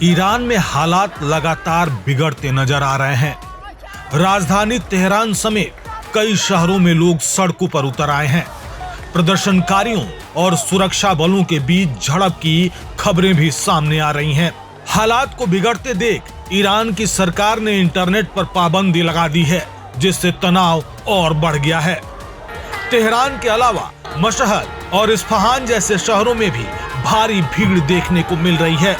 Iran में हालात लगातार बिगड़ते नजर आ रहे हैं। राजधानी तेहरान समेत कई शहरों में लोग सड़कों पर उतर आए हैं। प्रदर्शनकारियों और सुरक्षा बलों के बीच झड़प की खबरें भी सामने आ रही हैं। हालात को बिगड़ते देख ईरान की सरकार ने इंटरनेट पर पाबंदी लगा दी है, जिससे तनाव और बढ़ गया है। तेहरान के अलावा मशहद और इस्फहान जैसे शहरों में भी भारी भीड़ देखने को मिल रही है।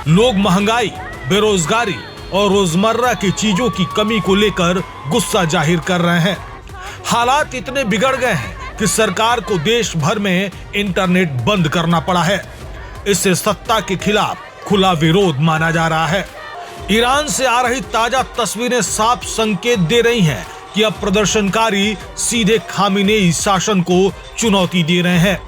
लोग महंगाई, बेरोजगारी और रोजमर्रा की चीजों की कमी को लेकर गुस्सा जाहिर कर रहे हैं। हालात इतने बिगड़ गए हैं कि सरकार को देश भर में इंटरनेट बंद करना पड़ा है। इससे सत्ता के खिलाफ खुला विरोध माना जा रहा है। ईरान से आ रही ताजा तस्वीरें साफ संकेत दे रही हैं कि अब प्रदर्शनकारी सीधे खामेनेई शासन को चुनौती दे रहे हैं।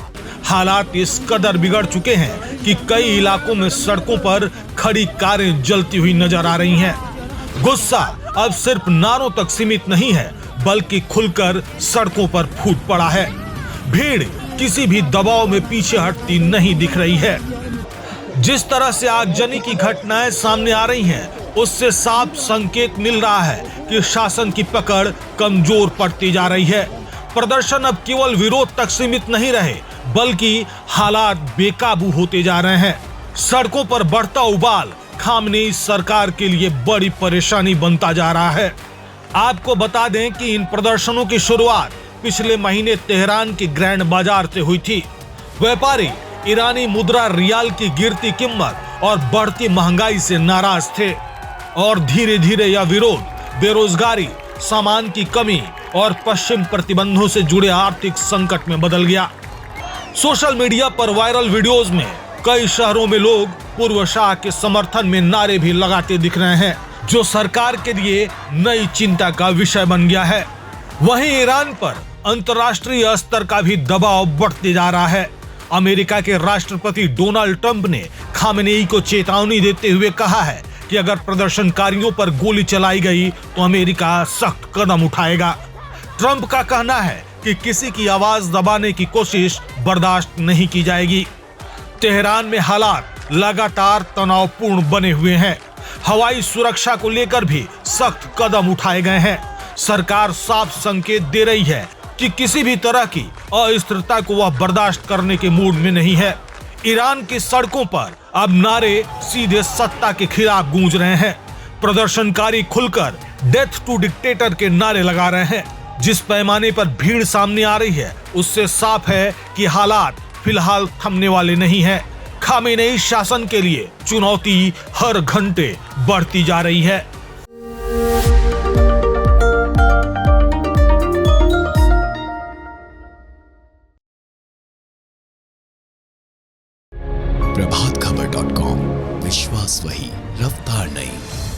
हालात इस कदर बिगड़ चुके हैं कि कई इलाकों में सड़कों पर खड़ी कारें जलती हुई नजर आ रही हैं। गुस्सा अब सिर्फ नारों तक सीमित नहीं है, बल्कि खुलकर सड़कों पर फूट पड़ा है। भीड़ किसी भी दबाव में पीछे हटती नहीं दिख रही है। जिस तरह से आगजनी की घटनाएं सामने आ रही हैं, उससे साफ संकेत मिल रहा है कि शासन की पकड़ कमजोर पड़ती जा रही है। प्रदर्शन अब केवल विरोध तक सीमित नहीं रहे, बल्कि हालात बेकाबू होते जा रहे हैं। सड़कों पर बढ़ता उबाल खामेनेई सरकार के लिए बड़ी परेशानी बनता जा रहा है। आपको बता दें कि इन प्रदर्शनों की शुरुआत पिछले महीने तेहरान के ग्रैंड बाजार से हुई थी। व्यापारी ईरानी मुद्रा रियाल की गिरती कीमत और बढ़ती महंगाई से नाराज थे और धीरे धीरे यह विरोध बेरोजगारी, सामान की कमी और पश्चिम प्रतिबंधों से जुड़े आर्थिक संकट में बदल गया। सोशल मीडिया पर वायरल वीडियोस में कई शहरों में लोग पूर्व शाह के समर्थन में नारे भी लगाते दिख रहे हैं, जो सरकार के लिए नई चिंता का विषय बन गया है। वहीं ईरान पर अंतर्राष्ट्रीय स्तर का भी दबाव बढ़ते जा रहा है। अमेरिका के राष्ट्रपति डोनाल्ड ट्रंप ने खामेनेई को चेतावनी देते हुए कहा है कि अगर प्रदर्शनकारियों पर गोली चलाई गई तो अमेरिका सख्त कदम उठाएगा। ट्रंप का कहना है कि किसी की आवाज दबाने की कोशिश बर्दाश्त नहीं की जाएगी। तेहरान में हालात लगातार तनावपूर्ण बने हुए हैं। हवाई सुरक्षा को लेकर भी सख्त कदम उठाए गए हैं। सरकार साफ संकेत दे रही है कि किसी भी तरह की अस्थिरता को वह बर्दाश्त करने के मूड में नहीं है। ईरान की सड़कों पर अब नारे सीधे सत्ता के खिलाफ गूंज रहे हैं। प्रदर्शनकारी खुलकर डेथ टू डिक्टेटर के नारे लगा रहे हैं। जिस पैमाने पर भीड़ सामने आ रही है, उससे साफ है कि हालात फिलहाल थमने वाले नहीं हैं। खामेनेई शासन के लिए चुनौती हर घंटे बढ़ती जा रही है। प्रभातखबर.com, विश्वास वही, रफ्तार नहीं।